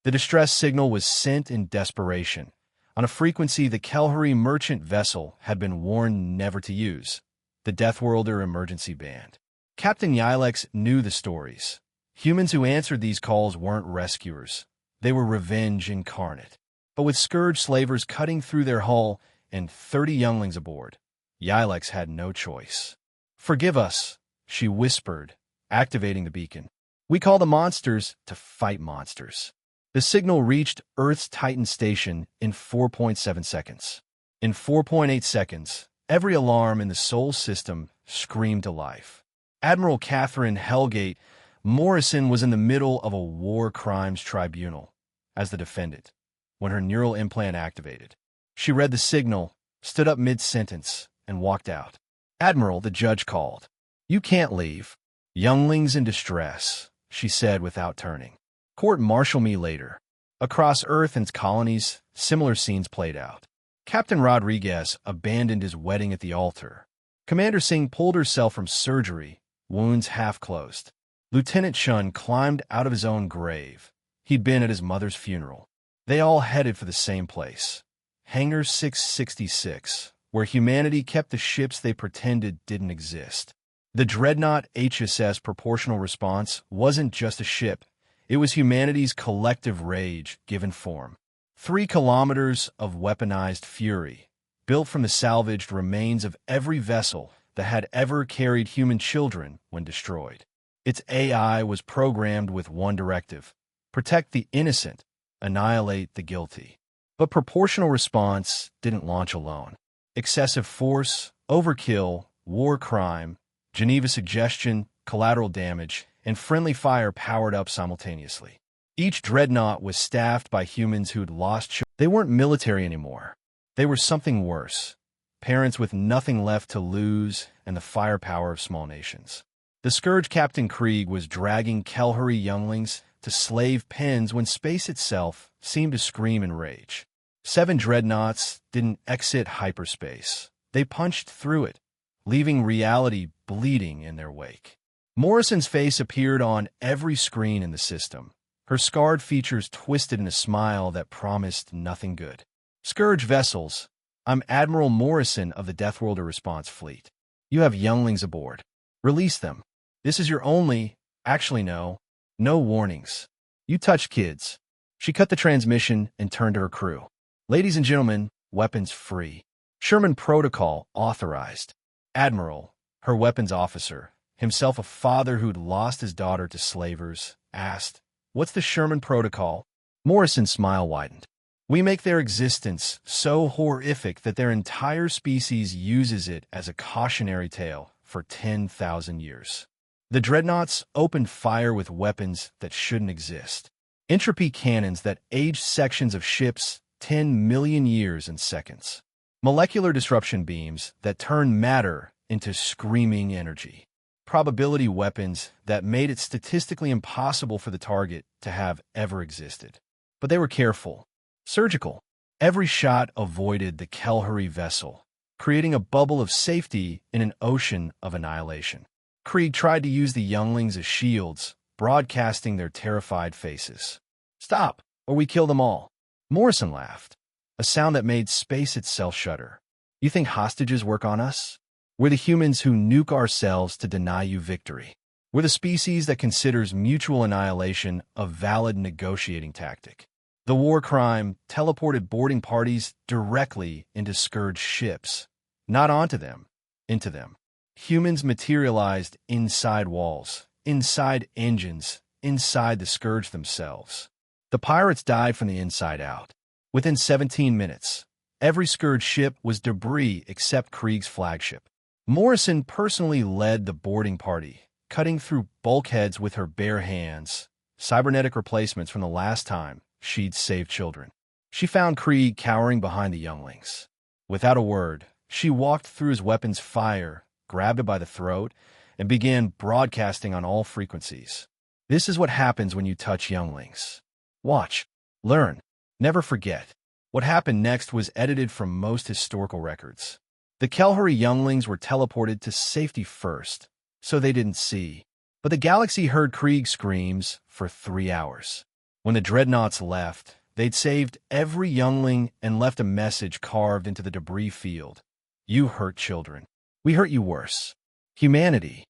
The distress signal was sent in desperation, on a frequency the Kelhari merchant vessel had been warned never to use, the Deathworlder emergency band. Captain Yilex knew the stories. Humans who answered these calls weren't rescuers. They were revenge incarnate. But with scourge slavers cutting through their hull and 30 younglings aboard, Yilex had no choice. "Forgive us," she whispered, activating the beacon. "We call the monsters to fight monsters." The signal reached Earth's Titan station in 4.7 seconds. In 4.8 seconds, every alarm in the Sol system screamed to life. Admiral Catherine Hellgate Morrison was in the middle of a war crimes tribunal as the defendant when her neural implant activated. She read the signal, stood up mid-sentence, and walked out. "Admiral," the judge called. "You can't leave." "Younglings in distress," she said without turning. "Court-martial me later." Across Earth and its colonies, similar scenes played out. Captain Rodriguez abandoned his wedding at the altar. Commander Singh pulled herself from surgery, wounds half closed. Lieutenant Shun climbed out of his own grave. He'd been at his mother's funeral. They all headed for the same place, Hangar 666, where humanity kept the ships they pretended didn't exist. The Dreadnought HSS proportional response wasn't just a ship. It was humanity's collective rage given form. 3 kilometers of weaponized fury, built from the salvaged remains of every vessel that had ever carried human children when destroyed. Its AI was programmed with one directive: protect the innocent, annihilate the guilty. But proportional response didn't launch alone. Excessive force, overkill, war crime, Geneva suggestion, collateral damage, and friendly fire powered up simultaneously. Each dreadnought was staffed by humans who'd lost children. They weren't military anymore. They were something worse. Parents with nothing left to lose and the firepower of small nations. The Scourge Captain Krieg was dragging Kelhari younglings to slave pens when space itself seemed to scream in rage. 7 dreadnoughts didn't exit hyperspace. They punched through it, leaving reality bleeding in their wake. Morrison's face appeared on every screen in the system, her scarred features twisted in a smile that promised nothing good. "Scourge vessels, I'm Admiral Morrison of the Deathworlder Response Fleet. You have younglings aboard. Release them. This is your only, actually no warnings. You touch kids." She cut the transmission and turned to her crew. "Ladies and gentlemen, weapons free. Sherman Protocol authorized." Admiral, her weapons officer, himself a father who'd lost his daughter to slavers, asked, "What's the Sherman Protocol?" Morrison's smile widened. "We make their existence so horrific that their entire species uses it as a cautionary tale for 10,000 years. The dreadnoughts opened fire with weapons that shouldn't exist. Entropy cannons that aged sections of ships 10 million years in seconds. Molecular disruption beams that turned matter into screaming energy. Probability weapons that made it statistically impossible for the target to have ever existed. But they were careful. Surgical. Every shot avoided the Kelhari vessel, creating a bubble of safety in an ocean of annihilation. Krieg tried to use the younglings as shields, broadcasting their terrified faces. "Stop, or we kill them all." Morrison laughed, a sound that made space itself shudder. "You think hostages work on us? We're the humans who nuke ourselves to deny you victory. We're the species that considers mutual annihilation a valid negotiating tactic." The war crime teleported boarding parties directly into Scourge ships, not onto them, into them. Humans materialized inside walls, inside engines, inside the Scourge themselves. The pirates died from the inside out. Within 17 minutes, every Scourge ship was debris except Krieg's flagship. Morrison personally led the boarding party, cutting through bulkheads with her bare hands, cybernetic replacements from the last time she'd saved children. She found Krieg cowering behind the younglings. Without a word, she walked through his weapon's fire, grabbed him by the throat, and began broadcasting on all frequencies. "This is what happens when you touch younglings. Watch. Learn. Never forget." What happened next was edited from most historical records. The Kelhari younglings were teleported to safety first, so they didn't see. But the galaxy heard Krieg screams for 3 hours. When the Dreadnoughts left, they'd saved every youngling and left a message carved into the debris field. You hurt children. We hurt you worse. Humanity,